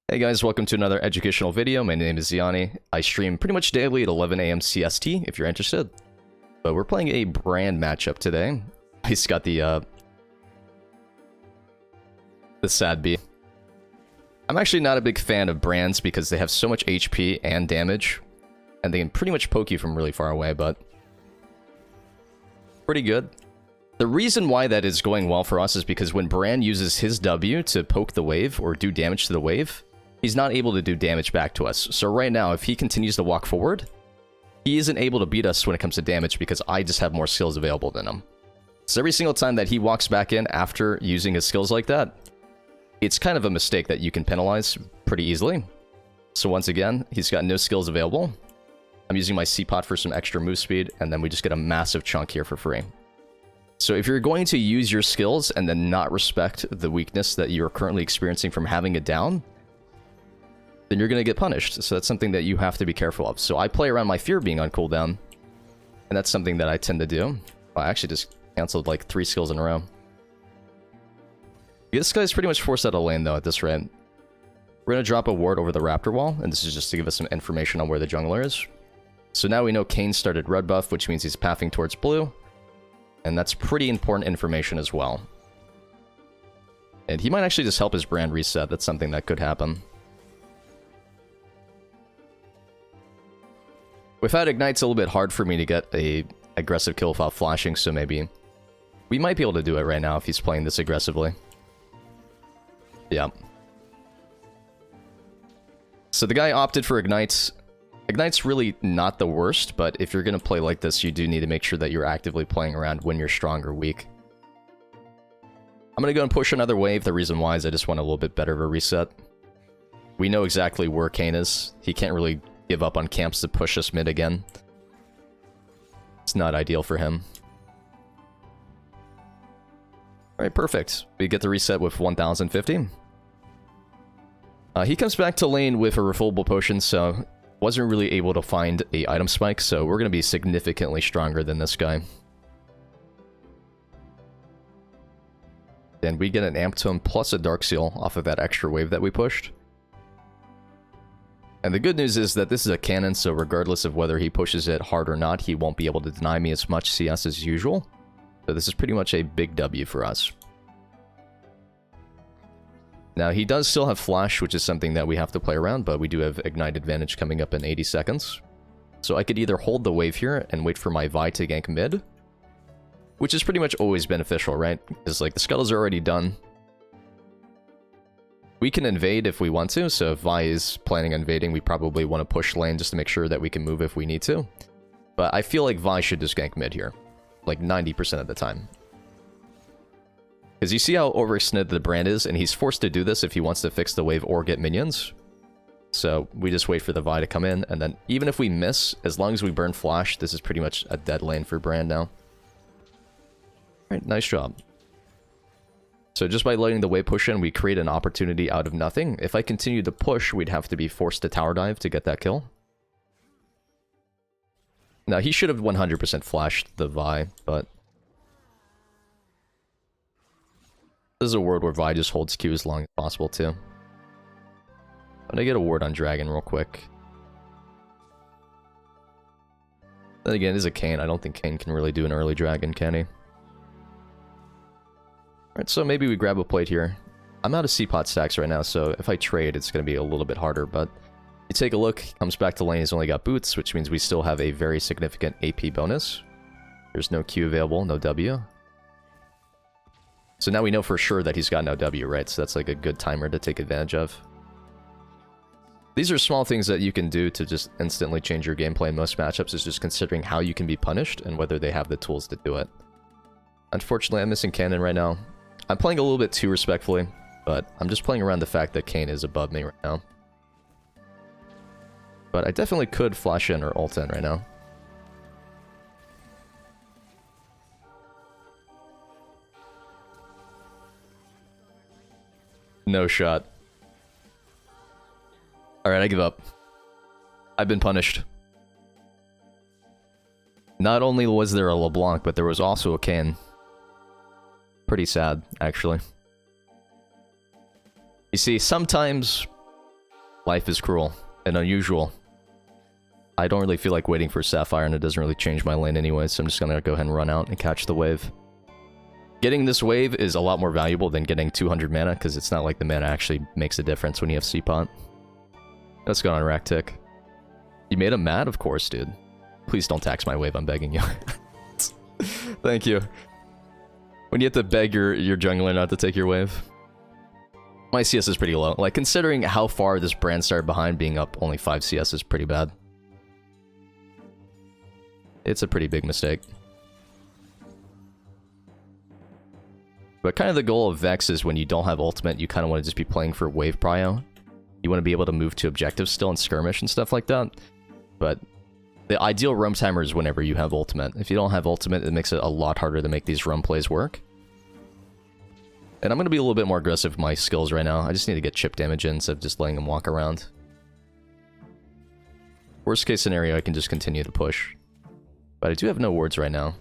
Hey guys, welcome to another educational video. My name is Zianni. I stream pretty much daily at 11 AM CST if you're interested. But we're playing a brand matchup today. He's got the sad bee. I'm actually not a big fan of brands because they have so much HP and damage. And they can pretty much poke you from really far away, but pretty good. The reason why that is going well for us is because when Brand uses his W to poke the wave or do damage to the wave, he's not able to do damage back to us. So right now, if he continues to walk forward, he isn't able to beat us when it comes to damage because I just have more skills available than him. So every single time that he walks back in after using his skills like that, it's kind of a mistake that you can penalize pretty easily. So once again, he's got no skills available. I'm using my C-Pot for some extra move speed, and then we just get a massive chunk here for free. So if you're going to use your skills and then not respect the weakness that you're currently experiencing from having it down, then you're going to get punished. So that's something that you have to be careful of. So I play around my fear being on cooldown, and that's something that I tend to do. I actually just canceled like 3 skills in a row. This guy's pretty much forced out of lane though at this rate. We're going to drop a ward over the raptor wall, and this is just to give us some information on where the jungler is. So now we know Kayn started red buff, which means he's pathing towards blue. And that's pretty important information as well. And he might actually just help his brand reset. That's something that could happen. Without Ignite, it's a little bit hard for me to get a aggressive kill without flashing, so maybe we might be able to do it right now if he's playing this aggressively. Yeah. So the guy opted for Ignite. Ignite's really not the worst, but if you're going to play like this, you do need to make sure that you're actively playing around when you're strong or weak. I'm going to go and push another wave. The reason why is I just want a little bit better of a reset. We know exactly where Kayn is. He can't really give up on camps to push us mid again. It's not ideal for him. Alright, perfect. We get the reset with 1050. He comes back to lane with a refillable potion, so wasn't really able to find a item spike, so we're going to be significantly stronger than this guy. And we get an Amp Tome plus a Dark Seal off of that extra wave that we pushed. And the good news is that this is a cannon, so regardless of whether he pushes it hard or not, he won't be able to deny me as much CS as usual. So this is pretty much a big W for us. Now, he does still have Flash, which is something that we have to play around, but we do have Ignite advantage coming up in 80 seconds. So I could either hold the wave here and wait for my Vi to gank mid, which is pretty much always beneficial, right? Because, like, the scuttles are already done. We can invade if we want to, so if Vi is planning on invading, we probably want to push lane just to make sure that we can move if we need to. But I feel like Vi should just gank mid here, like 90% of the time. Because you see how overextended the brand is, and he's forced to do this if he wants to fix the wave or get minions. So we just wait for the Vi to come in, and then even if we miss, as long as we burn Flash, this is pretty much a dead lane for brand now. Alright, nice job. So just by letting the wave push in, we create an opportunity out of nothing. If I continue to push, we'd have to be forced to tower dive to get that kill. Now, he should have 100% flashed the Vi, but this is a ward where Vi just holds Q as long as possible, too. I'm gonna get a ward on Dragon real quick. Then again, it is a Kayn. I don't think Kayn can really do an early Dragon, can he? Alright, so maybe we grab a plate here. I'm out of C-Pot stacks right now, so if I trade, it's gonna be a little bit harder, but you take a look, he comes back to lane, he's only got boots, which means we still have a very significant AP bonus. There's no Q available, no W. So now we know for sure that he's got no W, right? So that's like a good timer to take advantage of. These are small things that you can do to just instantly change your gameplay in most matchups, is just considering how you can be punished and whether they have the tools to do it. Unfortunately, I'm missing Cannon right now. I'm playing a little bit too respectfully, but I'm just playing around the fact that Kayn is above me right now. But I definitely could flash in or ult in right now. No shot. Alright, I give up. I've been punished. Not only was there a LeBlanc, but there was also a Kayn. Pretty sad, actually. You see, sometimes Life is cruel and unusual. I don't really feel like waiting for Sapphire, and it doesn't really change my lane anyway, so I'm just gonna go ahead and run out and catch the wave. Getting this wave is a lot more valuable than getting 200 mana, because it's not like the mana actually makes a difference when you have C-Pot. Let's go on Raktik. You made him mad? Of course, dude. Please don't tax my wave, I'm begging you. Thank you. When you have to beg your jungler not to take your wave. My CS is pretty low. Like, considering how far this brand started behind, being up only 5 CS is pretty bad. It's a pretty big mistake. But kind of the goal of Vex is when you don't have ultimate, you kind of want to just be playing for wave prio. You want to be able to move to objectives still and skirmish and stuff like that. But the ideal roam timer is whenever you have ultimate. If you don't have ultimate, it makes it a lot harder to make these roam plays work. And I'm going to be a little bit more aggressive with my skills right now. I just need to get chip damage in instead of just letting them walk around. Worst case scenario, I can just continue to push. But I do have no wards right now.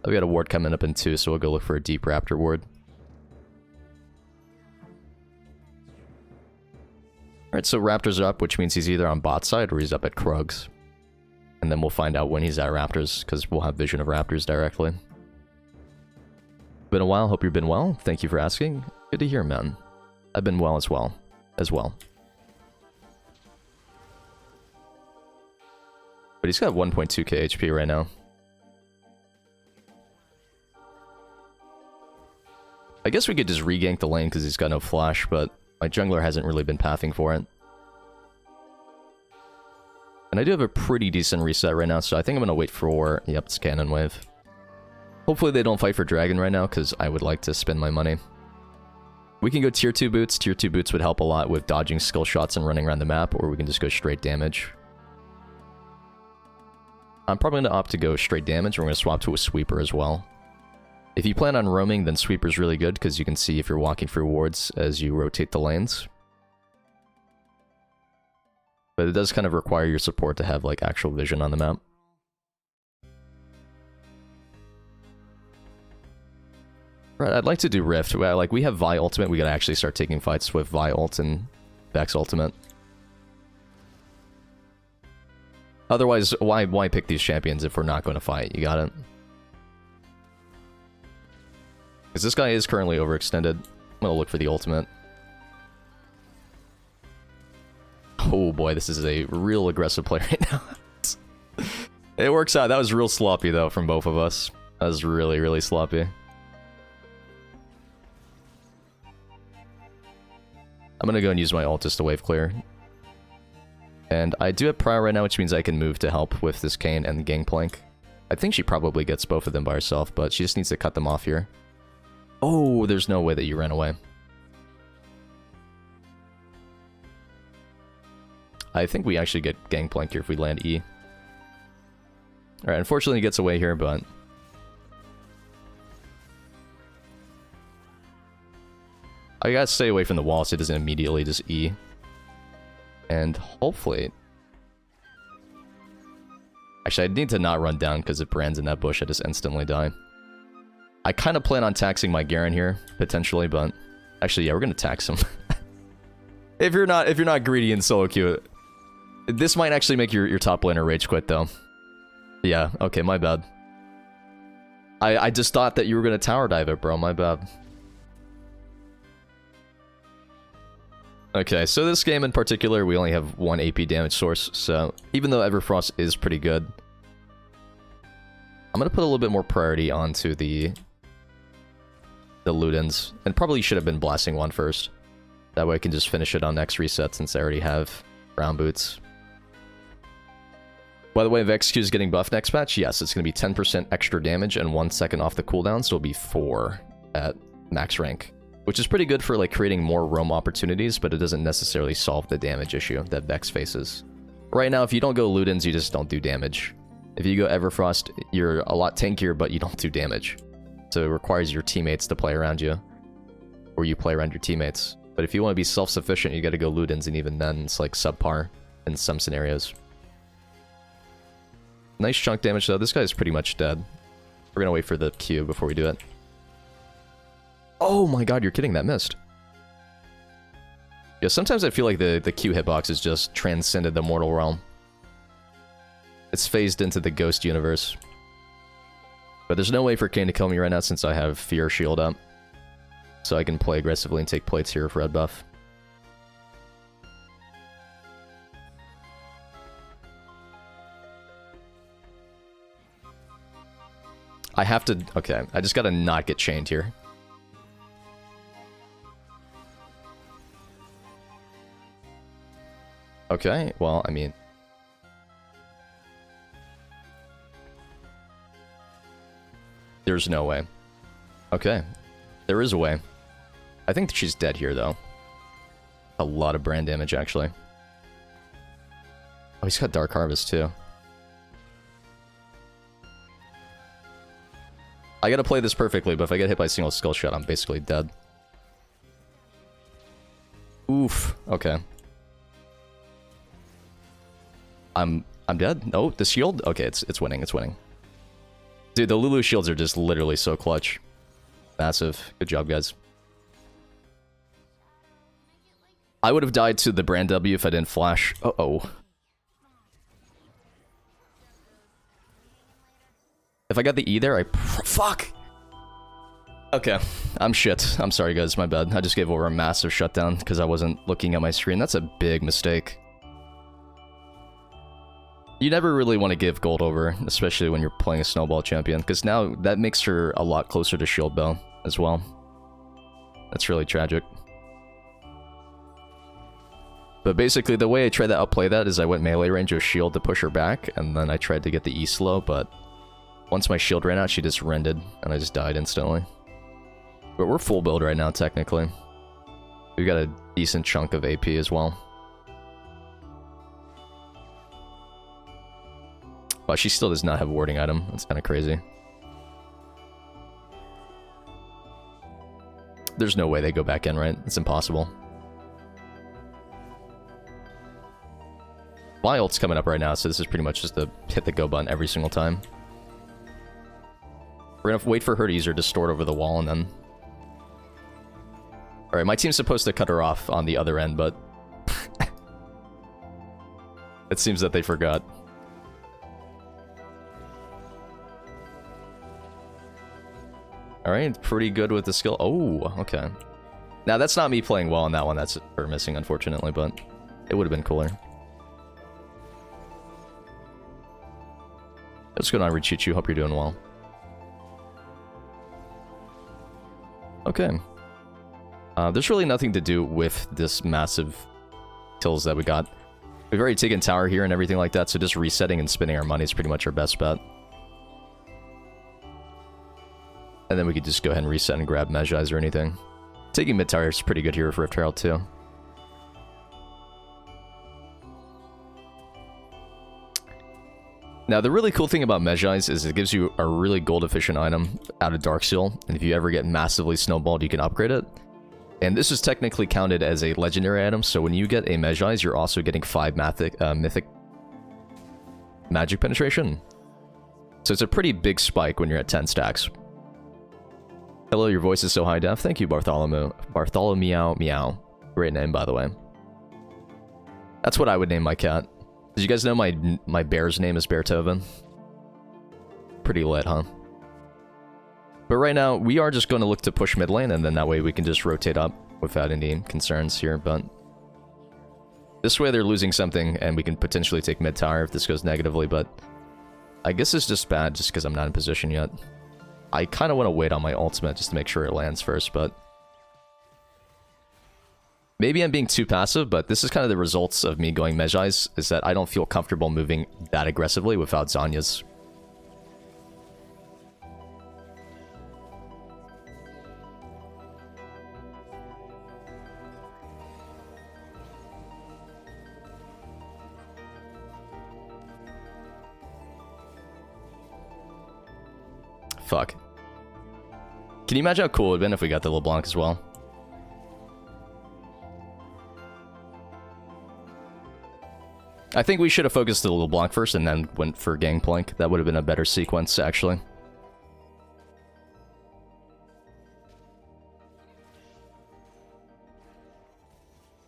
I've got a ward coming up in 2, so we'll go look for a deep raptor ward. Alright, so Raptor's up, which means he's either on bot side or he's up at Krugs. And then we'll find out when he's at Raptors, because we'll have vision of Raptors directly. Been a while, hope you've been well. Thank you for asking. Good to hear, man. I've been well as well. But he's got 1.2k HP right now. I guess we could just regank the lane because he's got no flash, but my jungler hasn't really been pathing for it. And I do have a pretty decent reset right now, so I think I'm going to wait for... Yep, it's Cannon Wave. Hopefully they don't fight for Dragon right now, because I would like to spend my money. We can go tier 2 boots. Tier 2 boots would help a lot with dodging skill shots and running around the map, or we can just go straight damage. I'm probably going to opt to go straight damage, and we're going to swap to a sweeper as well. If you plan on roaming, then sweeper's really good, because you can see if you're walking through wards as you rotate the lanes. But it does kind of require your support to have, like, actual vision on the map. Right, I'd like to do Rift. Like, we have Vi ultimate, we gotta actually start taking fights with Vi ult and Vex ultimate. Otherwise, why pick these champions if we're not going to fight? You got it. Because this guy is currently overextended. I'm gonna look for the ultimate. Oh boy, this is a real aggressive play right now. It works out. That was real sloppy, though, from both of us. That was really, really sloppy. I'm gonna go and use my ult just to wave clear. And I do have Prio right now, which means I can move to help with this Kayn and the Gangplank. I think she probably gets both of them by herself, but she just needs to cut them off here. Oh, there's no way that you ran away. I think we actually get Gangplank here if we land E. Alright, unfortunately he gets away here, but... I gotta stay away from the wall so it doesn't immediately just E. And hopefully... Actually, I need to not run down because if Brand's in that bush, I just instantly die. I kind of plan on taxing my Garen here, potentially, but... Actually, yeah, we're gonna tax him. if you're not greedy and solo queue... This might actually make your top laner rage quit, though. Yeah, okay, my bad. I just thought that you were gonna tower dive it, bro, my bad. Okay, so this game in particular, we only have one AP damage source, so even though Everfrost is pretty good, I'm gonna put a little bit more priority onto the Ludens, and probably should have been blasting one first. That way I can just finish it on next reset since I already have brown boots. By the way, Vex Q is getting buffed next patch. Yes, it's going to be 10% extra damage and 1 second off the cooldown, so it'll be 4 at max rank. Which is pretty good for like creating more roam opportunities, but it doesn't necessarily solve the damage issue that Vex faces. Right now, if you don't go Ludens, you just don't do damage. If you go Everfrost, you're a lot tankier, but you don't do damage. So it requires your teammates to play around you. Or you play around your teammates. But if you want to be self-sufficient, you gotta go Ludens, and even then, it's like subpar in some scenarios. Nice chunk damage, though. This guy's pretty much dead. We're gonna wait for the Q before we do it. Oh my god, you're kidding, that missed. Yeah, sometimes I feel like the Q hitbox has just transcended the mortal realm. It's phased into the ghost universe. But there's no way for Kane to kill me right now since I have Fear Shield up. So I can play aggressively and take plates here for red buff. I have to... Okay, I just gotta not get chained here. Okay, well, I mean... There's no way. Okay. There is a way. I think she's dead here, though. A lot of brand damage, actually. Oh, he's got Dark Harvest, too. I gotta play this perfectly, but if I get hit by a single skill shot, I'm basically dead. Oof. Okay. I'm dead? Oh, the shield? Okay, it's winning, it's winning. Dude, the Lulu shields are just literally so clutch. Massive. Good job, guys. I would have died to the brand W if I didn't flash. Uh-oh. If I got the E there, fuck! Okay. I'm shit. I'm sorry, guys. My bad. I just gave over a massive shutdown because I wasn't looking at my screen. That's a big mistake. You never really want to give gold over, especially when you're playing a snowball champion, because now that makes her a lot closer to shield bow as well. That's really tragic. But basically, the way I tried to outplay that is I went melee range with shield to push her back, and then I tried to get the E slow, but once my shield ran out, she just rended, and I just died instantly. But we're full build right now, technically. We've got a decent chunk of AP as well. Wow, she still does not have a warding item. That's kind of crazy. There's no way they go back in, right? It's impossible. My ult's coming up right now, so this is pretty much just a hit the go button every single time. We're gonna wait for her to use her Distort over the wall, and then... Alright, my team's supposed to cut her off on the other end, but... it seems that they forgot. Alright, pretty good with the skill. Oh, okay. Now, that's not me playing well on that one. That's her missing, unfortunately, but it would have been cooler. What's going on, Richichu? Hope you're doing well. Okay. There's really nothing to do with this massive kills that we got. We've already taken tower here and everything like that, so just resetting and spending our money is pretty much our best bet. And then we could just go ahead and reset and grab Mejai's or anything. Taking mid tower is pretty good here for Rift Herald too. Now, the really cool thing about Mejai's is it gives you a really gold-efficient item out of Darksteel, and if you ever get massively snowballed, you can upgrade it. And this is technically counted as a legendary item, so when you get a Mejai's, you're also getting 5 mythic magic penetration. So it's a pretty big spike when you're at 10 stacks. Hello, your voice is so high def. Thank you, Bartholomew. Bartholomew Meow. Great name, by the way. That's what I would name my cat. Did you guys know my bear's name is Beartoven? Pretty lit, huh? But right now, we are just going to look to push mid lane, and then that way we can just rotate up without any concerns here, but... This way they're losing something, and we can potentially take mid tower if this goes negatively, but... I guess it's just bad just because I'm not in position yet. I kind of want to wait on my ultimate just to make sure it lands first, but... Maybe I'm being too passive, but this is kind of the results of me going Mejai's, is that I don't feel comfortable moving that aggressively without Zhonya's. Fuck. Can you imagine how cool it would have been if we got the LeBlanc as well? I think we should have focused the LeBlanc first and then went for Gangplank. That would have been a better sequence, actually.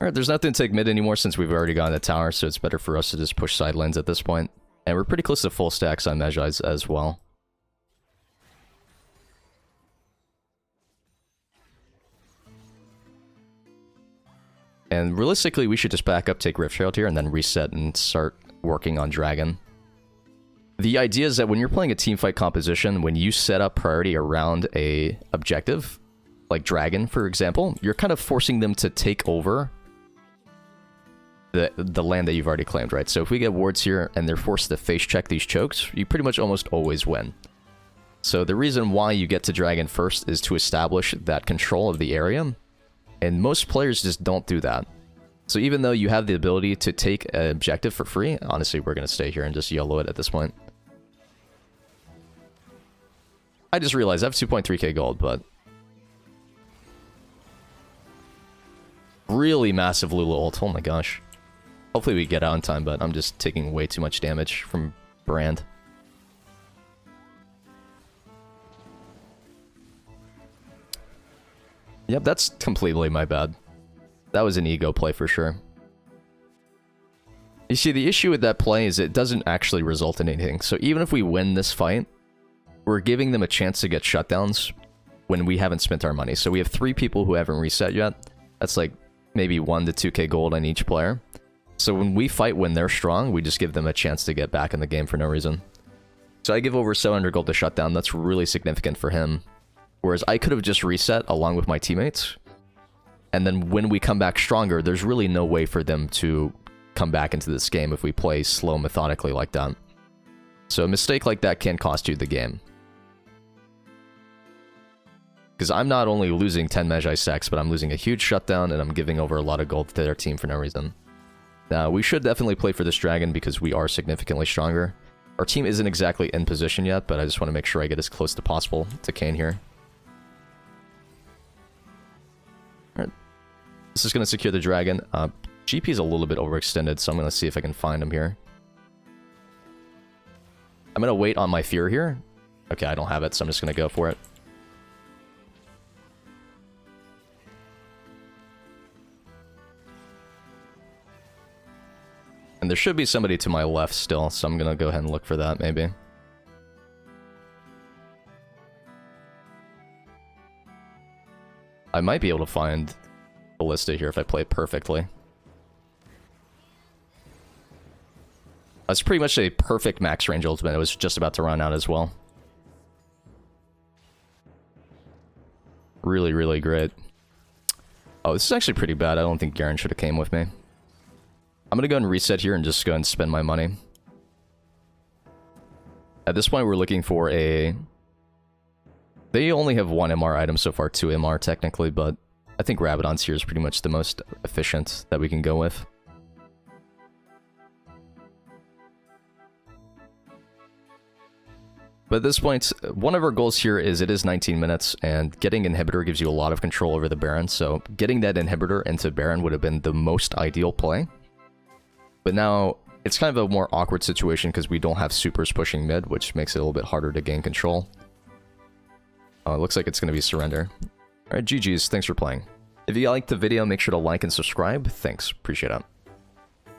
Alright, there's nothing to take mid anymore since we've already gotten the tower, so it's better for us to just push side lanes at this point. And we're pretty close to full stacks on Mejai's as well. And realistically, we should just back up, take Rift Herald here, and then reset and start working on Dragon. The idea is that when you're playing a teamfight composition, when you set up priority around a objective, like Dragon, for example, you're kind of forcing them to take over the land that you've already claimed, right? So if we get wards here and they're forced to face check these chokes, you pretty much almost always win. So the reason why you get to Dragon first is to establish that control of the area, and most players just don't do that. So even though you have the ability to take an objective for free, honestly, we're going to stay here and just YOLO it at this point. I just realized I have 2.3k gold, but really massive Lulu ult. Oh my gosh. Hopefully we get out in time, but I'm just taking way too much damage from Brand. Yep, that's completely my bad. That was an ego play for sure. You see, the issue with that play is it doesn't actually result in anything. So even if we win this fight, we're giving them a chance to get shutdowns when we haven't spent our money. So we have 3 people who haven't reset yet. That's like maybe 1 to 2k gold on each player. So when we fight when they're strong, we just give them a chance to get back in the game for no reason. So I give over 700 gold to shutdown. That's really significant for him. Whereas I could have just reset along with my teammates. And then when we come back stronger, there's really no way for them to come back into this game if we play slow methodically like that. So a mistake like that can cost you the game. Because I'm not only losing 10 Mejai stacks, but I'm losing a huge shutdown, and I'm giving over a lot of gold to their team for no reason. Now, we should definitely play for this dragon because we are significantly stronger. Our team isn't exactly in position yet, but I just want to make sure I get as close to possible to Kayn here. Alright. This is going to secure the dragon. GP is a little bit overextended, so I'm going to see if I can find him here. I'm going to wait on my fear here. Okay, I don't have it, so I'm just going to go for it. And there should be somebody to my left still, so I'm going to go ahead and look for that, maybe. I might be able to find Ballista here if I play it perfectly. That's pretty much a perfect max range ultimate. It was just about to run out as well. Really, really great. Oh, this is actually pretty bad. I don't think Garen should have came with me. I'm going to go and reset here and just go and spend my money. At this point, we're looking for a... They only have 1 MR item so far, 2 MR technically, but I think Rabadon's here is pretty much the most efficient that we can go with. But at this point, one of our goals here is it is 19 minutes, and getting Inhibitor gives you a lot of control over the Baron, so getting that Inhibitor into Baron would have been the most ideal play. But now, it's kind of a more awkward situation because we don't have supers pushing mid, which makes it a little bit harder to gain control. It looks like it's going to be Surrender. Alright, GG's, thanks for playing. If you liked the video, make sure to like and subscribe. Thanks, appreciate it.